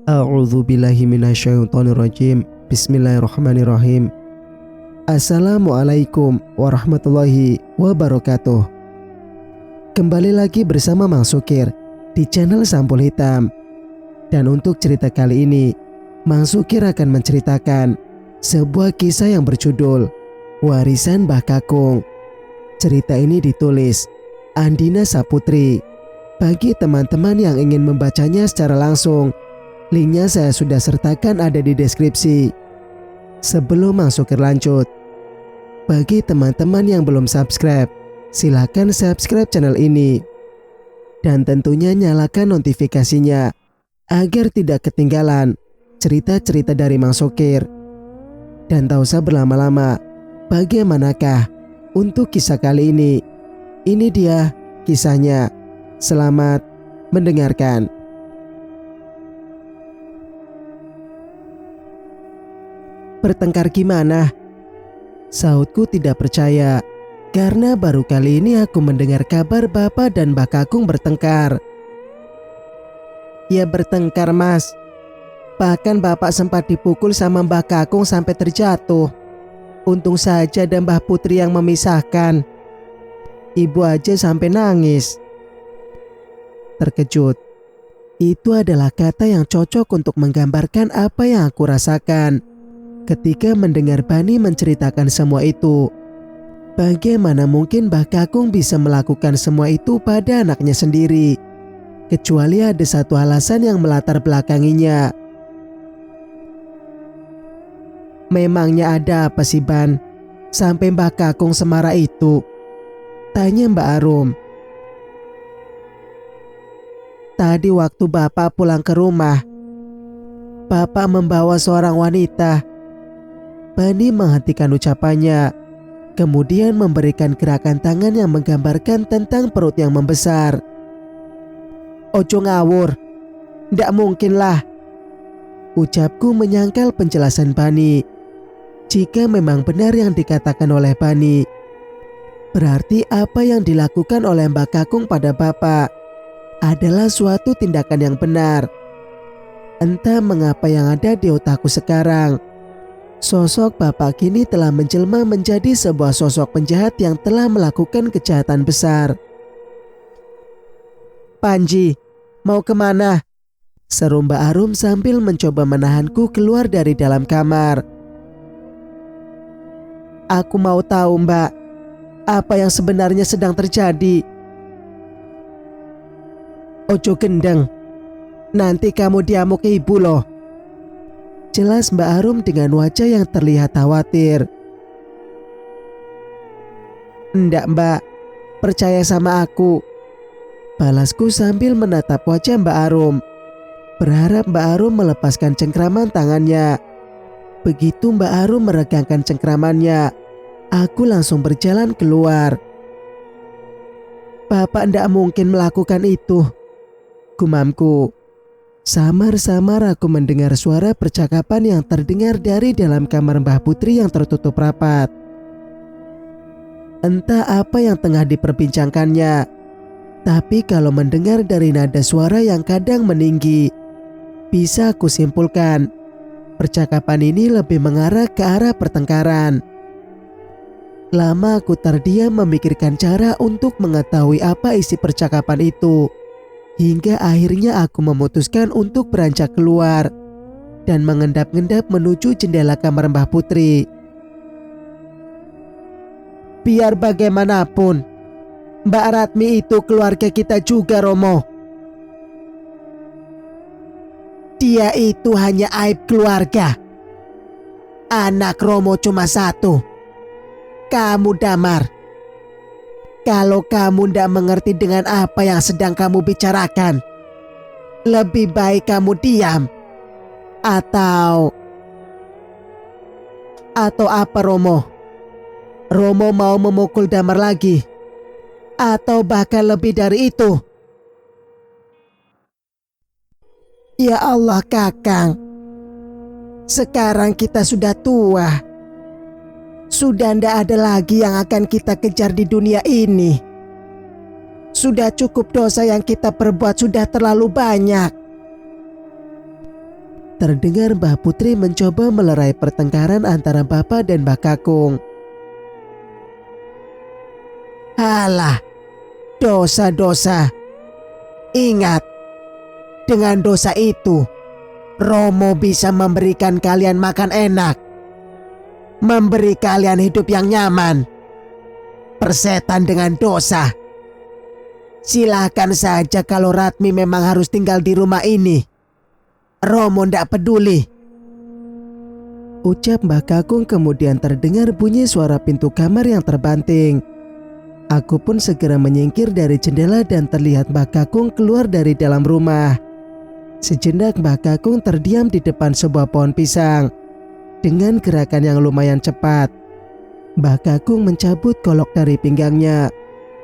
A'udzu billahi minasyaitonir rajim. Bismillahirrahmanirrahim. Assalamualaikum warahmatullahi wabarakatuh. Kembali lagi bersama Mang Sukir di channel Sampul Hitam. Dan untuk cerita kali ini, Mang Sukir akan menceritakan sebuah kisah yang berjudul Warisan Mbah Kakung. Cerita ini ditulis Andina Saputri. Bagi teman-teman yang ingin membacanya secara langsung, linknya saya sudah sertakan ada di deskripsi. Sebelum Mang Sukir lanjut, bagi teman-teman yang belum subscribe, silakan subscribe channel ini. Dan tentunya nyalakan notifikasinya agar tidak ketinggalan cerita-cerita dari Mang Sukir. Dan tak usah berlama-lama, bagaimanakah untuk kisah kali ini? Ini dia kisahnya. Selamat mendengarkan. Bertengkar gimana? Sautku tidak percaya, karena baru kali ini aku mendengar kabar Bapak dan Mbah Kakung bertengkar. Ya bertengkar, Mas. Bahkan Bapak sempat dipukul sama Mbah Kakung sampai terjatuh. Untung saja ada Mbah Putri yang memisahkan. Ibu aja sampai nangis. Terkejut. Itu adalah kata yang cocok untuk menggambarkan apa yang aku rasakan ketika mendengar Bani menceritakan semua itu. Bagaimana mungkin Mbah Kakung bisa melakukan semua itu pada anaknya sendiri, kecuali ada satu alasan yang melatar belakanginya. Memangnya ada apa sih, Ban? Sampai Mbah Kakung semarah itu? Tanya Mbak Arum. Tadi waktu Bapak pulang ke rumah, Bapak membawa seorang wanita. Bani menghentikan ucapannya, kemudian memberikan gerakan tangan yang menggambarkan tentang perut yang membesar. Ojo ngawur, ndak mungkin lah. Ucapku menyangkal penjelasan Bani. Jika memang benar yang dikatakan oleh Bani, berarti apa yang dilakukan oleh Mbah Kakung pada Bapak adalah suatu tindakan yang benar. Entah mengapa yang ada di otakku sekarang, sosok Bapak kini telah menjelma menjadi sebuah sosok penjahat yang telah melakukan kejahatan besar. Panji, mau kemana? Seru Mbak Arum sambil mencoba menahanku keluar dari dalam kamar. Aku mau tahu, Mbak, apa yang sebenarnya sedang terjadi. Ojo gendeng, nanti kamu diamuk ibu loh. Jelas Mbak Arum dengan wajah yang terlihat khawatir. Ndak, Mbak, percaya sama aku. Balasku sambil menatap wajah Mbak Arum, berharap Mbak Arum melepaskan cengkraman tangannya. Begitu Mbak Arum meregangkan cengkramannya, aku langsung berjalan keluar. Bapak ndak mungkin melakukan itu, gumamku. Samar-samar aku mendengar suara percakapan yang terdengar dari dalam kamar Mbah Putri yang tertutup rapat. Entah apa yang tengah diperbincangkannya, tapi kalau mendengar dari nada suara yang kadang meninggi, bisa aku simpulkan percakapan ini lebih mengarah ke arah pertengkaran. Lama aku terdiam memikirkan cara untuk mengetahui apa isi percakapan itu, hingga akhirnya aku memutuskan untuk beranjak keluar dan mengendap-endap menuju jendela kamar Mbah Putri. Biar bagaimanapun, Mbak Ratmi itu keluarga kita juga, Romo. Dia itu hanya aib keluarga. Anak Romo cuma satu. Kamu Damar. Kalau kamu tidak mengerti dengan apa yang sedang kamu bicarakan, lebih baik kamu diam. Atau apa, Romo? Romo mau memukul Damar lagi? Atau bahkan lebih dari itu? Ya Allah, Kakang. Sekarang kita sudah tua. Sudah tidak ada lagi yang akan kita kejar di dunia ini. Sudah cukup dosa yang kita perbuat, sudah terlalu banyak. terdengar Mbah Putri mencoba melerai pertengkaran antara Bapak dan Mbah Kakung. Alah, dosa-dosa. Ingat, dengan dosa itu, Romo bisa memberikan kalian makan enak, memberi kalian hidup yang nyaman. Persetan dengan dosa. Silakan saja kalau Ratmi memang harus tinggal di rumah ini. Romo ndak peduli. Ucap Mbah Kakung, kemudian terdengar bunyi suara pintu kamar yang terbanting. Aku pun segera menyingkir dari jendela dan terlihat Mbah Kakung keluar dari dalam rumah. Sejenak Mbah Kakung terdiam di depan sebuah pohon pisang. Dengan gerakan yang lumayan cepat, Mbah Kakung mencabut golok dari pinggangnya,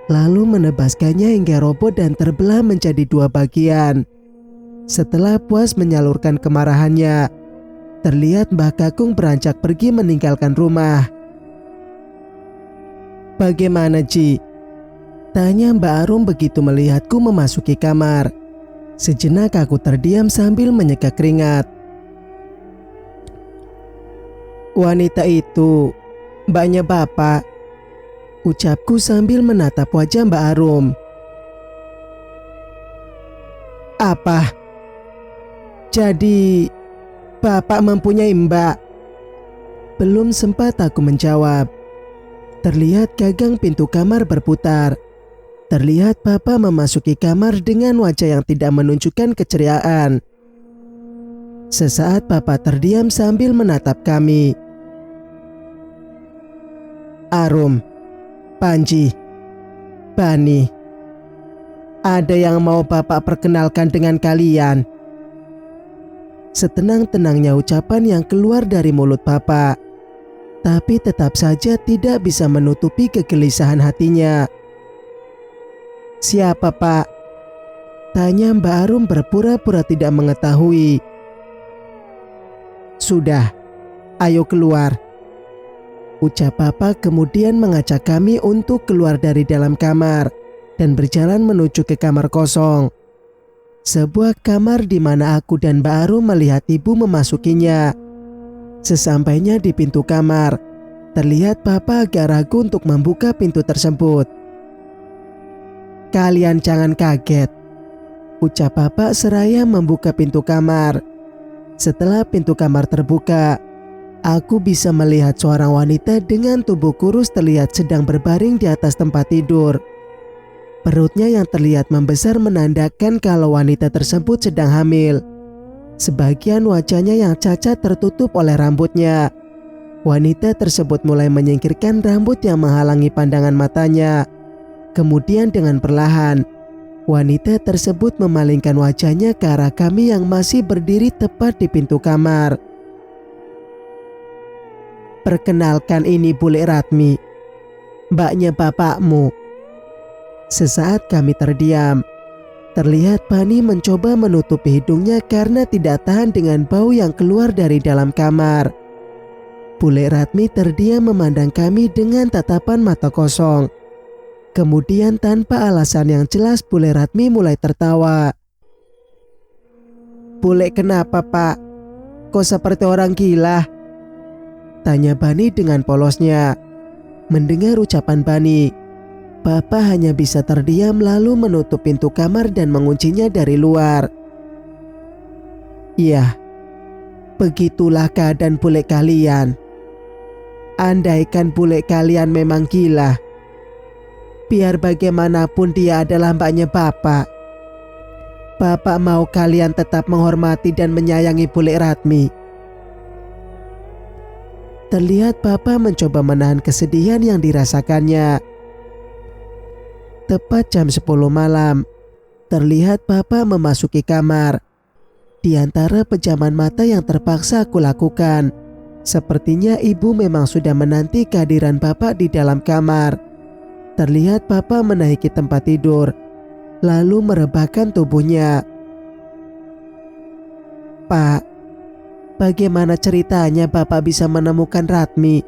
lalu menebaskannya hingga roboh dan terbelah menjadi dua bagian. Setelah puas menyalurkan kemarahannya, terlihat Mbah Kakung beranjak pergi meninggalkan rumah. Bagaimana, Ji? Tanya Mbak Arum begitu melihatku memasuki kamar. Sejenak aku terdiam sambil menyeka keringat. Wanita itu mbaknya Bapak, ucapku sambil menatap wajah Mbak Arum. Apa? Jadi Bapak mempunyai mbak? Belum sempat aku menjawab, terlihat gagang pintu kamar berputar. Terlihat Bapak memasuki kamar dengan wajah yang tidak menunjukkan keceriaan. Sesaat Bapak terdiam sambil menatap kami. Arum, Panji, Bani, ada yang mau Bapak perkenalkan dengan kalian? Setenang-tenangnya ucapan yang keluar dari mulut Bapak, tapi tetap saja tidak bisa menutupi kegelisahan hatinya. Siapa, Pak? Tanya Mbak Arum berpura-pura tidak mengetahui. Sudah, ayo keluar. Ucap Bapak kemudian mengajak kami untuk keluar dari dalam kamar dan berjalan menuju ke kamar kosong. Sebuah kamar di mana aku dan Mbak Arum melihat ibu memasukinya. Sesampainya di pintu kamar, terlihat Bapak agak ragu untuk membuka pintu tersebut. Kalian jangan kaget, ucap Bapak seraya membuka pintu kamar. Setelah pintu kamar terbuka, aku bisa melihat seorang wanita dengan tubuh kurus terlihat sedang berbaring di atas tempat tidur. Perutnya yang terlihat membesar menandakan kalau wanita tersebut sedang hamil. Sebagian wajahnya yang cacat tertutup oleh rambutnya. Wanita tersebut mulai menyingkirkan rambut yang menghalangi pandangan matanya. Kemudian dengan perlahan, wanita tersebut memalingkan wajahnya ke arah kami yang masih berdiri tepat di pintu kamar. Perkenalkan, ini Bule Ratmi, mbaknya bapakmu. Sesaat kami terdiam. Terlihat Bani mencoba menutupi hidungnya karena tidak tahan dengan bau yang keluar dari dalam kamar. Bule Ratmi terdiam memandang kami dengan tatapan mata kosong. Kemudian tanpa alasan yang jelas Bule Ratmi mulai tertawa. Bule, kenapa, Pak? Kok seperti orang gila? Tanya Bani dengan polosnya. Mendengar ucapan Bani, Bapak hanya bisa terdiam lalu menutup pintu kamar dan menguncinya dari luar. Iya, begitulah keadaan bule kalian. Andaikan bule kalian memang gila, biar bagaimanapun dia adalah mbaknya Bapak. Bapak mau kalian tetap menghormati dan menyayangi Bule Ratmi. Terlihat Bapak mencoba menahan kesedihan yang dirasakannya. Tepat jam 10 malam, terlihat Bapak memasuki kamar. Di antara pejaman mata yang terpaksa aku lakukan, sepertinya ibu memang sudah menanti kehadiran Bapak di dalam kamar. Terlihat Bapak menaiki tempat tidur, lalu merebahkan tubuhnya. Pak, bagaimana ceritanya Bapak bisa menemukan Ratmi?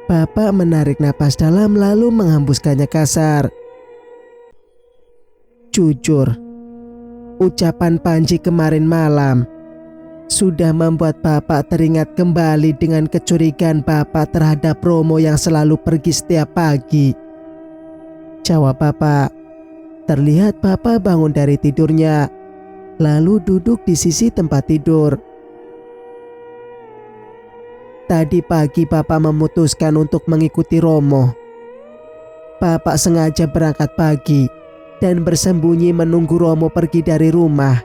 Bapak menarik napas dalam lalu menghembuskannya kasar. Jujur, ucapan Panji kemarin malam sudah membuat Bapak teringat kembali dengan kecurigaan Bapak terhadap Romo yang selalu pergi setiap pagi. Jawab Bapak. Terlihat Bapak bangun dari tidurnya, lalu duduk di sisi tempat tidur. Tadi pagi Bapak memutuskan untuk mengikuti Romo. Bapak sengaja berangkat pagi dan bersembunyi menunggu Romo pergi dari rumah.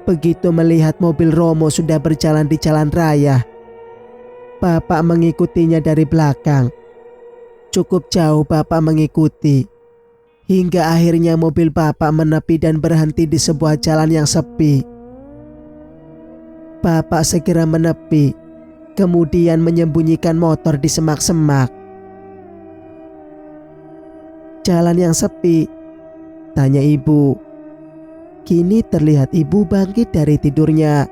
Begitu melihat mobil Romo sudah berjalan di jalan raya, Bapak mengikutinya dari belakang. Cukup jauh Bapak mengikuti, hingga akhirnya mobil Bapak menepi dan berhenti di sebuah jalan yang sepi. Bapak segera menepi, kemudian menyembunyikan motor di semak-semak. "Jalan yang sepi?" tanya ibu. Kini terlihat ibu bangkit dari tidurnya,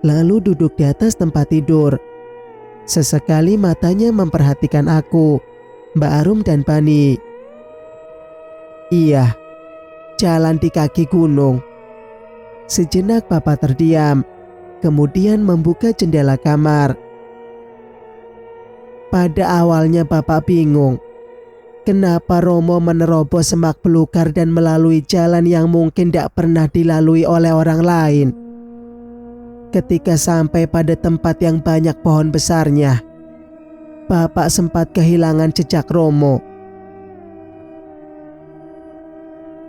lalu duduk di atas tempat tidur. Sesekali matanya memperhatikan aku, Mbak Arum dan Bani. "Iya, jalan di kaki gunung." Sejenak Bapak terdiam, kemudian membuka jendela kamar. Pada awalnya Bapak bingung, kenapa Romo menerobos semak belukar dan melalui jalan yang mungkin tidak pernah dilalui oleh orang lain. Ketika sampai pada tempat yang banyak pohon besarnya, Bapak sempat kehilangan jejak Romo.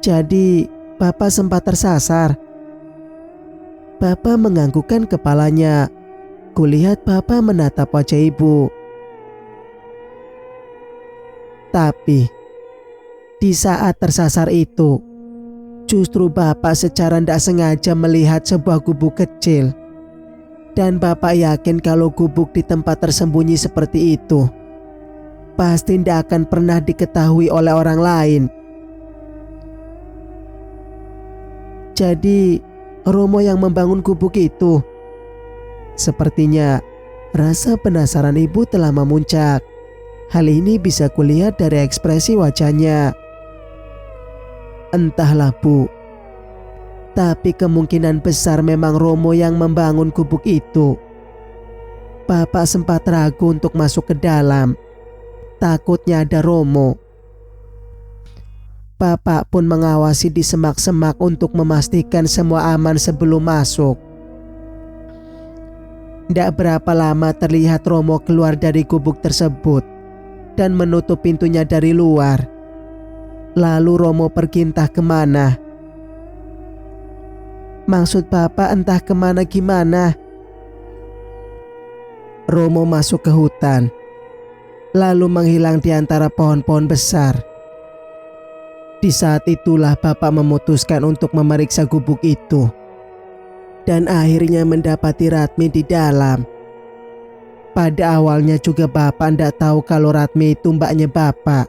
"Jadi, Bapak sempat tersasar?" Bapak menganggukkan kepalanya. Kulihat Bapak menatap wajah ibu. Tapi di saat tersasar itu, justru Bapak secara tidak sengaja melihat sebuah gubuk kecil. Dan Bapak yakin kalau gubuk di tempat tersembunyi seperti itu pasti tidak akan pernah diketahui oleh orang lain. "Jadi Romo yang membangun gubuk itu?" Sepertinya rasa penasaran ibu telah memuncak. Hal ini bisa kulihat dari ekspresi wajahnya. "Entahlah Bu, tapi kemungkinan besar memang Romo yang membangun gubuk itu." Bapak sempat ragu untuk masuk ke dalam, takutnya ada Romo. Bapak pun mengawasi di semak-semak untuk memastikan semua aman sebelum masuk. Tidak berapa lama terlihat Romo keluar dari gubuk tersebut dan menutup pintunya dari luar. Lalu Romo pergi entah kemana. "Maksud Bapak entah kemana gimana?" "Romo masuk ke hutan, lalu menghilang di antara pohon-pohon besar. Di saat itulah Bapak memutuskan untuk memeriksa gubuk itu, dan akhirnya mendapati Ratmi di dalam. Pada awalnya juga Bapak tidak tahu kalau Ratmi itu mbaknya Bapak.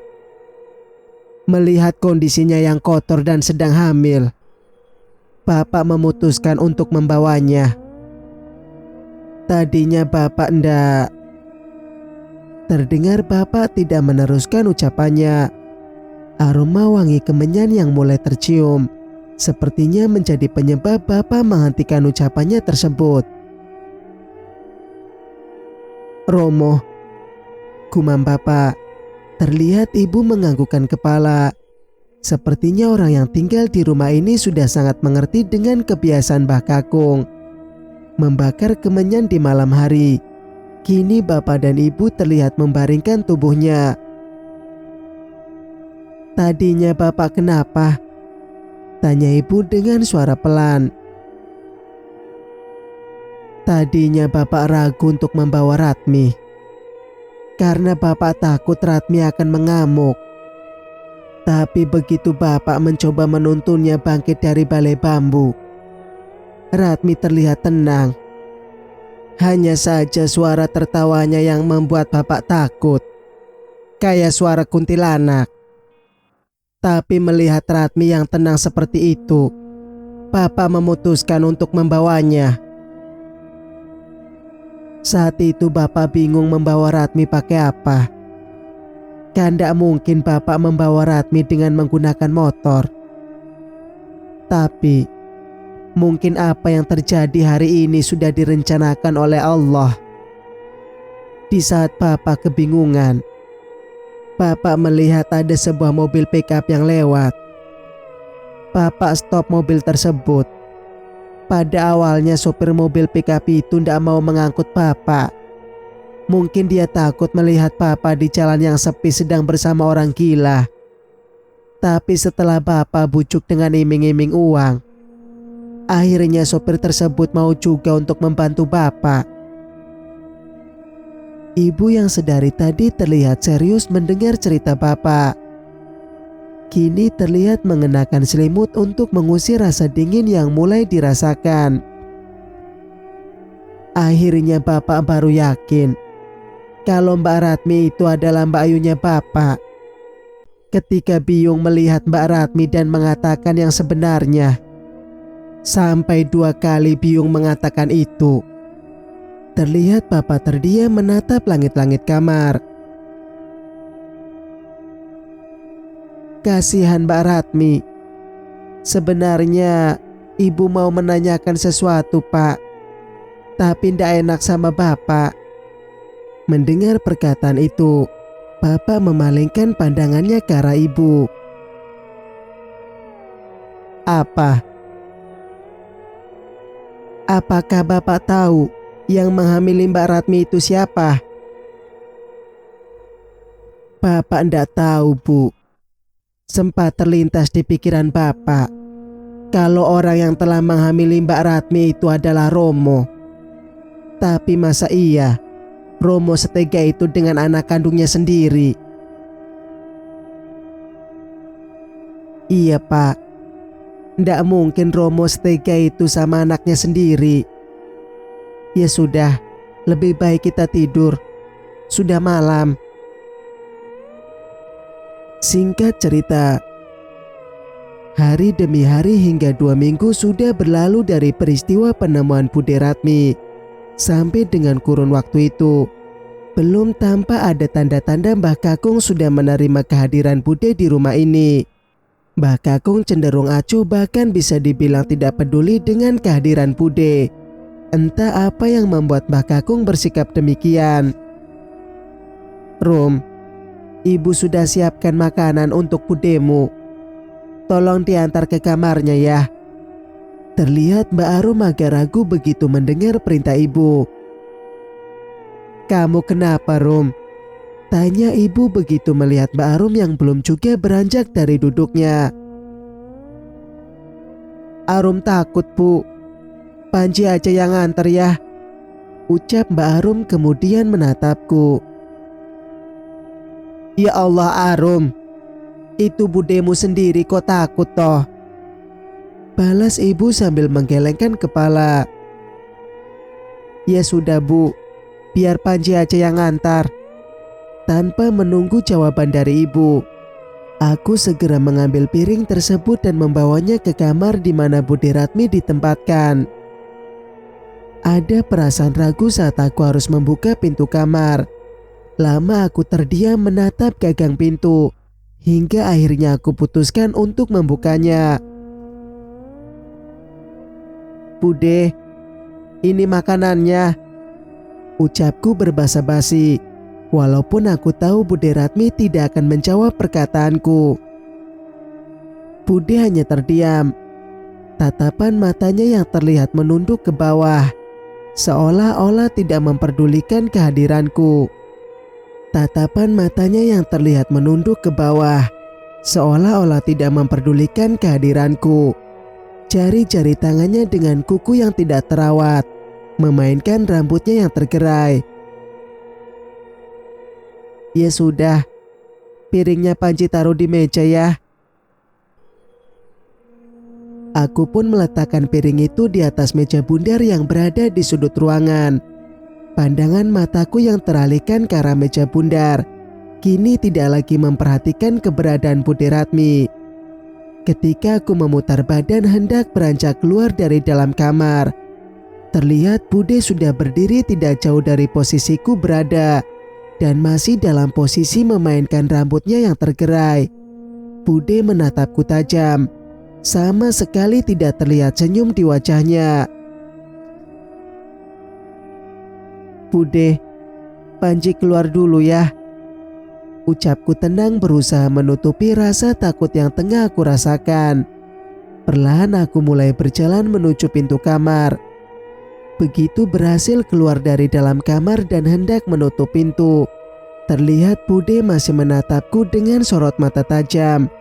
Melihat kondisinya yang kotor dan sedang hamil, Bapak memutuskan untuk membawanya. Tadinya Bapak ndak..." Terdengar Bapak tidak meneruskan ucapannya. Aroma wangi kemenyan yang mulai tercium sepertinya menjadi penyebab Bapak menghentikan ucapannya tersebut. "Romo," gumam Bapak. Terlihat ibu menganggukkan kepala. Sepertinya orang yang tinggal di rumah ini sudah sangat mengerti dengan kebiasaan Mbah Kakung membakar kemenyan di malam hari. Kini Bapak dan ibu terlihat membaringkan tubuhnya. "Tadinya Bapak kenapa?" tanya ibu dengan suara pelan. "Tadinya Bapak ragu untuk membawa Ratmi, karena Bapak takut Ratmi akan mengamuk. Tapi begitu Bapak mencoba menuntunnya bangkit dari balai bambu, Ratmi terlihat tenang. Hanya saja suara tertawanya yang membuat Bapak takut, kayak suara kuntilanak. Tapi melihat Ratmi yang tenang seperti itu, Bapak memutuskan untuk membawanya. Saat itu Bapak bingung membawa Ratmi pakai apa. Kan tidak mungkin Bapak membawa Ratmi dengan menggunakan motor. Tapi Mungkin apa yang terjadi hari ini sudah direncanakan oleh Allah. Di saat Papa kebingungan, Papa melihat ada sebuah mobil pickup yang lewat. Papa stop mobil tersebut. Pada awalnya sopir mobil pickup itu tidak mau mengangkut Papa. Mungkin dia takut melihat Papa di jalan yang sepi sedang bersama orang gila. Tapi setelah Papa bujuk dengan iming-iming uang, akhirnya sopir tersebut mau juga untuk membantu Bapak. Ibu yang sedari tadi terlihat serius mendengar cerita Bapak. Kini terlihat mengenakan selimut untuk mengusir rasa dingin yang mulai dirasakan. Akhirnya Bapak baru yakin kalau Mbak Ratmi itu adalah Mbak Ayunya Bapak. Ketika Biyung melihat Mbak Ratmi dan mengatakan yang sebenarnya. Sampai 2 kali Biyung mengatakan itu. Terlihat Papa terdiam menatap langit-langit kamar. Kasihan Mbak Ratmi. Sebenarnya Ibu mau menanyakan sesuatu, Pak. Tapi ndak enak sama Bapak. Mendengar perkataan itu, Bapak memalingkan pandangannya ke arah Ibu. Apa? Apakah Bapak tahu yang menghamili Mbak Ratmi itu siapa? Bapak ndak tahu, Bu. Sempat terlintas di pikiran Bapak kalau orang yang telah menghamili Mbak Ratmi itu adalah Romo. Tapi masa iya Romo setega itu dengan anak kandungnya sendiri? Iya, Pak. Ndak mungkin Romo setega itu sama anaknya sendiri. Ya sudah, lebih baik kita tidur. Sudah malam. Singkat cerita, hari demi hari hingga 2 minggu sudah berlalu dari peristiwa penemuan Bude Ratmi. Sampai dengan kurun waktu itu, belum tampak ada tanda-tanda Mbah Kakung sudah menerima kehadiran Bude di rumah ini. Mbah Kakung cenderung acuh, bahkan bisa dibilang tidak peduli dengan kehadiran Bude. Entah apa yang membuat Mbah Kakung bersikap demikian. Rum, Ibu sudah siapkan makanan untuk Budemu. Tolong diantar ke kamarnya ya. Terlihat Mbak Arum agak ragu begitu mendengar perintah Ibu. Kamu kenapa, Rum? Tanya Ibu begitu melihat Mbak Arum yang belum juga beranjak dari duduknya. Arum takut, Bu. Panji aja yang antar ya. Ucap Mbak Arum kemudian menatapku. Ya Allah, Arum. Itu Budemu sendiri kok takut toh. Balas Ibu sambil menggelengkan kepala. Ya sudah, Bu. Biar Panji aja yang antar. Tanpa menunggu jawaban dari Ibu, aku segera mengambil piring tersebut dan membawanya ke kamar di mana Bude Ratmi ditempatkan. Ada perasaan ragu saat aku harus membuka pintu kamar. Lama aku terdiam menatap gagang pintu, hingga akhirnya aku putuskan untuk membukanya. Bude, ini makanannya. Ucapku berbasa basi, walaupun aku tahu Bude Ratmi tidak akan menjawab perkataanku. Bude hanya terdiam. Tatapan matanya yang terlihat menunduk ke bawah, seolah-olah tidak memperdulikan kehadiranku. Tatapan matanya yang terlihat menunduk ke bawah, seolah-olah tidak memperdulikan kehadiranku. Jari-jari tangannya dengan kuku yang tidak terawat, memainkan rambutnya yang tergerai. Ya sudah, piringnya Panji taruh di meja ya. Aku pun meletakkan piring itu di atas meja bundar yang berada di sudut ruangan. Pandangan mataku yang teralihkan ke arah meja bundar kini tidak lagi memperhatikan keberadaan Bude Ratmi. Ketika aku memutar badan hendak beranjak keluar dari dalam kamar, terlihat Bude sudah berdiri tidak jauh dari posisiku berada dan masih dalam posisi memainkan rambutnya yang tergerai. Bude menatapku tajam, Sama sekali tidak terlihat senyum di wajahnya. "Bude, Panji keluar dulu ya," ucapku tenang berusaha menutupi rasa takut yang tengah aku rasakan. Perlahan aku mulai berjalan menuju pintu kamar. Begitu berhasil keluar dari dalam kamar dan hendak menutup pintu, terlihat Bude masih menatapku dengan sorot mata tajam.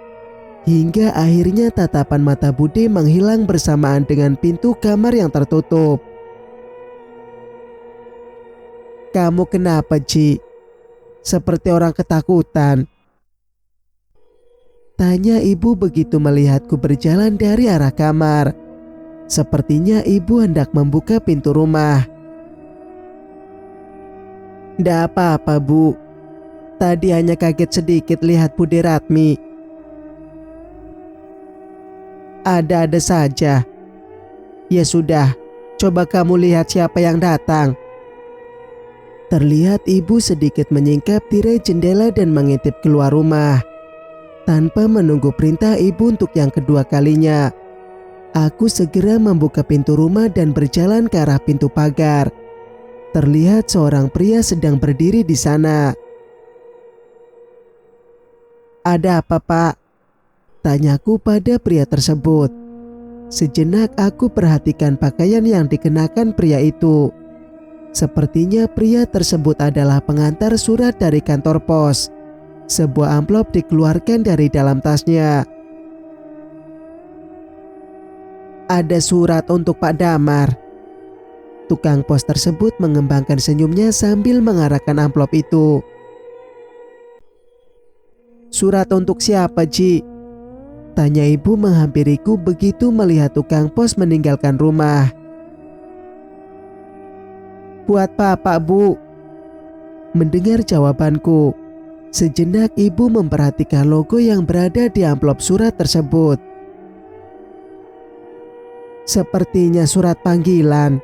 Hingga akhirnya tatapan mata Bude menghilang bersamaan dengan pintu kamar yang tertutup. "Kamu kenapa, Ji? Seperti orang ketakutan," tanya ibu begitu melihatku berjalan dari arah kamar. Sepertinya ibu hendak membuka pintu rumah. "Nggak apa-apa, Bu. Tadi hanya kaget sedikit lihat Bude Ratmi." "Ada-ada saja. Ya sudah, coba kamu lihat siapa yang datang." Terlihat ibu sedikit menyingkap tirai jendela dan mengintip keluar rumah. Tanpa menunggu perintah ibu untuk yang kedua kalinya, aku segera membuka pintu rumah dan berjalan ke arah pintu pagar. Terlihat seorang pria sedang berdiri di sana. "Ada apa, Pak?" tanyaku pada pria tersebut. Sejenak aku perhatikan pakaian yang dikenakan pria itu. Sepertinya pria tersebut adalah pengantar surat dari kantor pos. Sebuah amplop dikeluarkan dari dalam tasnya. "Ada surat untuk Pak Damar." Tukang pos tersebut mengembangkan senyumnya sambil mengarahkan amplop itu. "Surat untuk siapa, Ji?" tanya ibu menghampiriku begitu melihat tukang pos meninggalkan rumah. "Buat Bapak, Bu." Mendengar jawabanku, sejenak ibu memperhatikan logo yang berada di amplop surat tersebut. "Sepertinya surat panggilan,"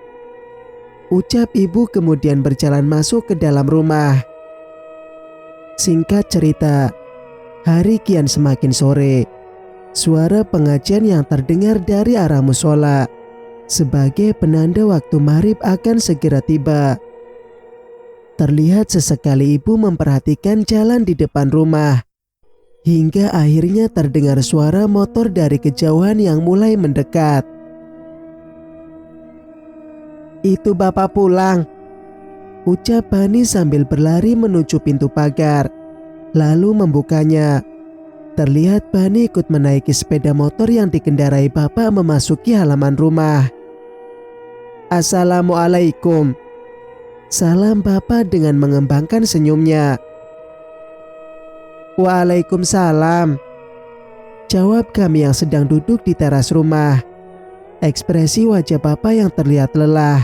ucap ibu kemudian berjalan masuk ke dalam rumah. Singkat cerita, hari kian semakin sore. Suara pengajian yang terdengar dari arah musola sebagai penanda waktu maghrib akan segera tiba. Terlihat sesekali ibu memperhatikan jalan di depan rumah. Hingga akhirnya terdengar suara motor dari kejauhan yang mulai mendekat. "Itu Bapak pulang," ucap Bani sambil berlari menuju pintu pagar, lalu membukanya. Terlihat Bani ikut menaiki sepeda motor yang dikendarai bapak memasuki halaman rumah. "Assalamualaikum," salam bapak dengan mengembangkan senyumnya. "Waalaikumsalam," jawab kami yang sedang duduk di teras rumah. Ekspresi wajah bapak yang terlihat lelah,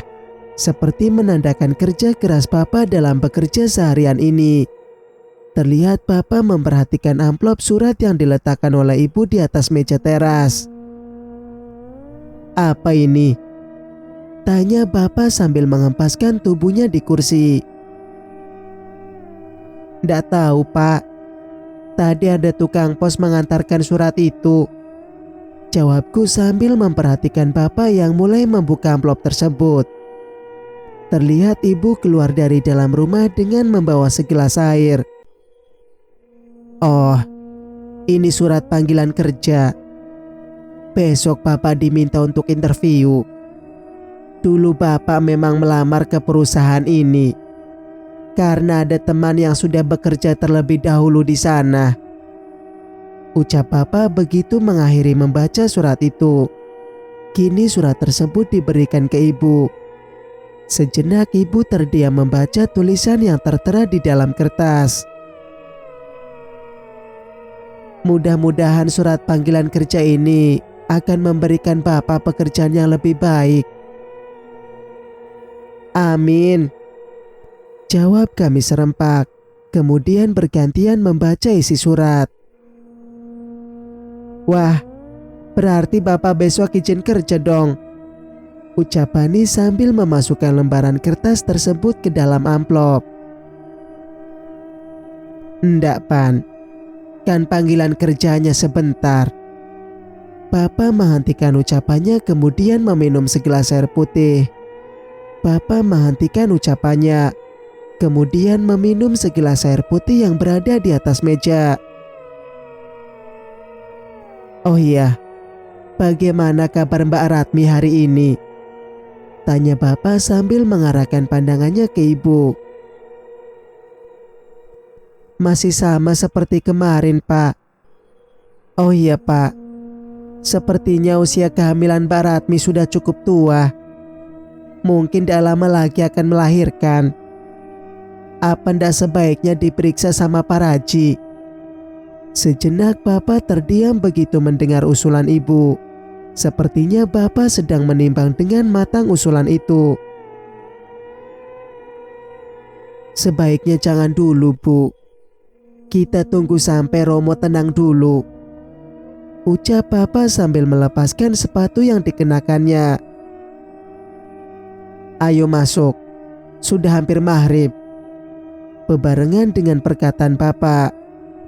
seperti menandakan kerja keras bapak dalam bekerja seharian ini. Terlihat bapak memperhatikan amplop surat yang diletakkan oleh ibu di atas meja teras. "Apa ini?" tanya bapak sambil mengempaskan tubuhnya di kursi. "Nggak tahu, Pak. Tadi ada tukang pos mengantarkan surat itu," jawabku sambil memperhatikan bapak yang mulai membuka amplop tersebut. Terlihat ibu keluar dari dalam rumah dengan membawa segelas air. "Oh, ini surat panggilan kerja. Besok Bapak diminta untuk interview. Dulu Bapak memang melamar ke perusahaan ini karena ada teman yang sudah bekerja terlebih dahulu di sana," ucap Bapak begitu mengakhiri membaca surat itu. Kini surat tersebut diberikan ke ibu. Sejenak ibu terdiam membaca tulisan yang tertera di dalam kertas. "Mudah-mudahan surat panggilan kerja ini akan memberikan Bapak pekerjaan yang lebih baik." "Amin," jawab kami serempak, kemudian bergantian membaca isi surat. "Wah, berarti Bapak besok izin kerja dong," ucap Bani sambil memasukkan lembaran kertas tersebut ke dalam amplop. "Ndak, Pan. Kan panggilan kerjanya sebentar," Papa menghentikan ucapannya kemudian meminum segelas air putih. Papa menghentikan ucapannya, kemudian meminum segelas air putih yang berada di atas meja. "Oh iya, bagaimana kabar Mbak Ratmi hari ini?" tanya Bapak sambil mengarahkan pandangannya ke ibu. "Masih sama seperti kemarin, Pak." "Oh iya, Pak. Sepertinya usia kehamilan Mbak Ratmi sudah cukup tua. Mungkin tidak lama lagi akan melahirkan. Apa ndak sebaiknya diperiksa sama Pak Raji?" Sejenak Bapak terdiam begitu mendengar usulan ibu. Sepertinya Bapak sedang menimbang dengan matang usulan itu. "Sebaiknya jangan dulu, Bu. Kita tunggu sampai Romo tenang dulu," ucap Bapak sambil melepaskan sepatu yang dikenakannya. "Ayo masuk, sudah hampir maghrib." Bebarengan dengan perkataan Bapak,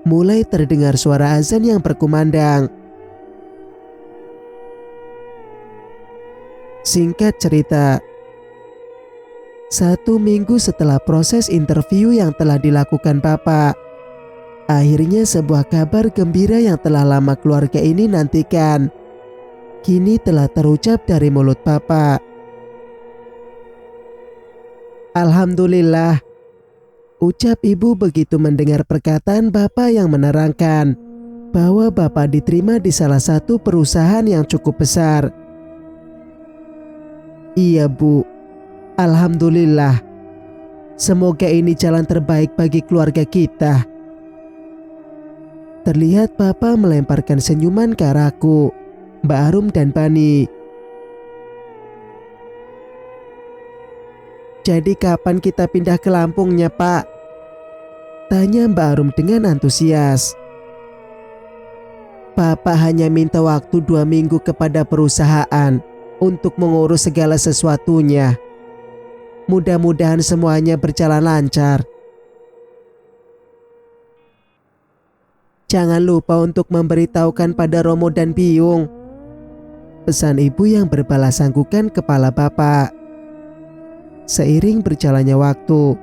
mulai terdengar suara azan yang berkumandang. Singkat cerita, 1 minggu setelah proses interview yang telah dilakukan Bapak, akhirnya sebuah kabar gembira yang telah lama keluarga ini nantikan, kini telah terucap dari mulut Bapak. "Alhamdulillah," ucap ibu begitu mendengar perkataan Bapak yang menerangkan bahwa Bapak diterima di salah satu perusahaan yang cukup besar. "Iya, Bu. Alhamdulillah. Semoga ini jalan terbaik bagi keluarga kita." Terlihat Bapak melemparkan senyuman ke arahku, Mbak Arum dan Bani. "Jadi kapan kita pindah ke Lampungnya, Pak?" tanya Mbak Arum dengan antusias. "Bapak hanya minta waktu 2 minggu kepada perusahaan untuk mengurus segala sesuatunya. Mudah-mudahan semuanya berjalan lancar. Jangan lupa untuk memberitahukan pada Romo dan Biung," pesan ibu yang berbalas sanggukan kepala Bapak. Seiring berjalannya waktu,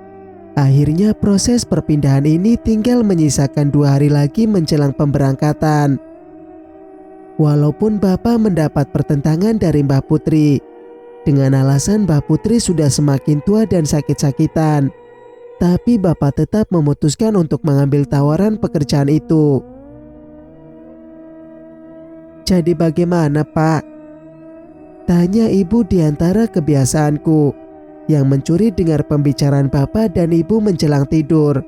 akhirnya proses perpindahan ini tinggal menyisakan 2 hari lagi menjelang pemberangkatan. Walaupun Bapak mendapat pertentangan dari Mbah Putri, dengan alasan Mbah Putri sudah semakin tua dan sakit-sakitan, tapi Bapak tetap memutuskan untuk mengambil tawaran pekerjaan itu. "Jadi bagaimana, Pak?" tanya ibu di antara kebiasaanku yang mencuri dengar pembicaraan Bapak dan ibu menjelang tidur.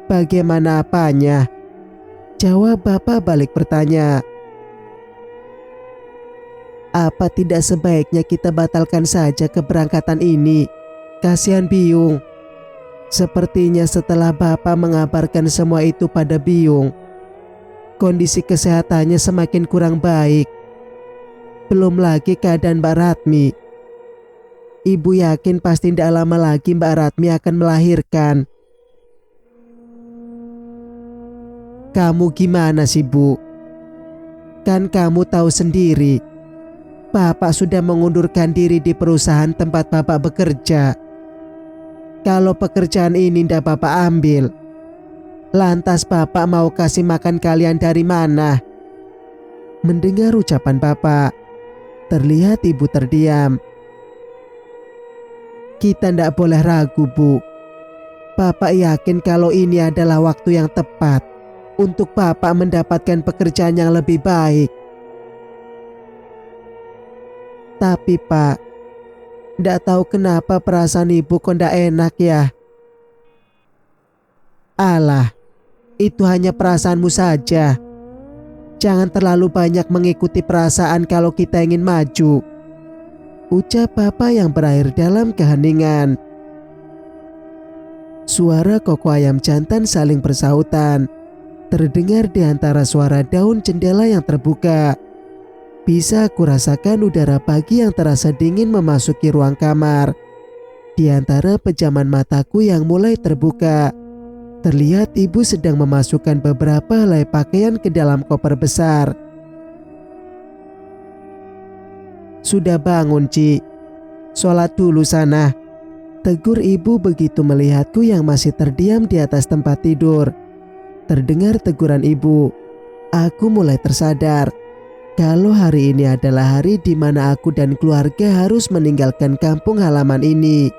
"Bagaimana apanya?" jawab Bapak balik bertanya. "Apa tidak sebaiknya kita batalkan saja keberangkatan ini? Kasihan Biung. Sepertinya setelah Bapak mengabarkan semua itu pada Biung, kondisi kesehatannya semakin kurang baik. Belum lagi keadaan Mbak Ratmi. Ibu yakin pasti tidak lama lagi Mbak Ratmi akan melahirkan." "Kamu gimana sih, Bu? Kan kamu tahu sendiri, Bapak sudah mengundurkan diri di perusahaan tempat Bapak bekerja. Kalau pekerjaan ini tidak Bapak ambil, lantas Bapak mau kasih makan kalian dari mana?" Mendengar ucapan Bapak, terlihat ibu terdiam. "Kita tidak boleh ragu, Bu. Bapak yakin kalau ini adalah waktu yang tepat untuk Bapak mendapatkan pekerjaan yang lebih baik. Tapi Pak, tidak tahu kenapa perasaan ibu kok tidak enak ya." "Alah, itu hanya perasaanmu saja. Jangan terlalu banyak mengikuti perasaan kalau kita ingin maju," ucap Bapak yang berakhir dalam keheningan. Suara koko ayam jantan saling bersahutan terdengar di antara suara daun jendela yang terbuka. Bisa aku rasakan udara pagi yang terasa dingin memasuki ruang kamar. Di antara pejaman mataku yang mulai terbuka, Terlihat ibu sedang memasukkan beberapa helai pakaian ke dalam koper besar. "Sudah bangun, Ci. Sholat dulu sana," tegur ibu begitu melihatku yang masih terdiam di atas tempat tidur. Terdengar teguran ibu, aku mulai tersadar kalau hari ini adalah hari di mana aku dan keluarga harus meninggalkan kampung halaman ini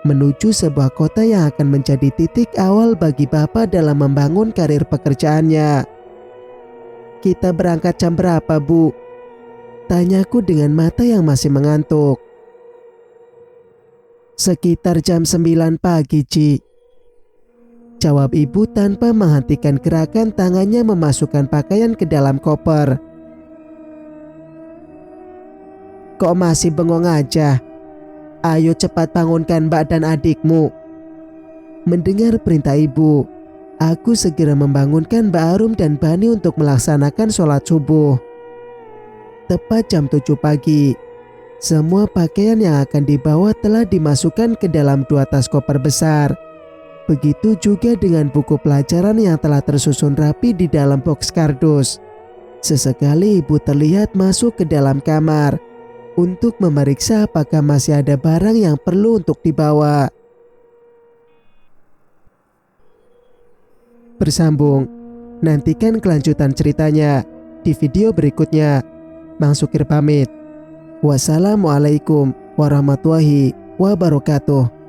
menuju sebuah kota yang akan menjadi titik awal bagi Bapak dalam membangun karir pekerjaannya. "Kita berangkat jam berapa, Bu?" tanyaku dengan mata yang masih mengantuk. "Sekitar jam 9 pagi, Ci," jawab ibu tanpa menghentikan gerakan tangannya memasukkan pakaian ke dalam koper. "Kok masih bengong aja? Ayo cepat bangunkan Mbak dan adikmu." Mendengar perintah ibu, aku segera membangunkan Mbak Arum dan Bani untuk melaksanakan sholat subuh. Tepat jam 7 pagi, semua pakaian yang akan dibawa telah dimasukkan ke dalam 2 tas koper besar. Begitu juga dengan buku pelajaran yang telah tersusun rapi di dalam box kardus. Sesekali ibu terlihat masuk ke dalam kamar untuk memeriksa apakah masih ada barang yang perlu untuk dibawa. Bersambung, nantikan kelanjutan ceritanya di video berikutnya. Mang Sukir pamit. Wassalamualaikum warahmatullahi wabarakatuh.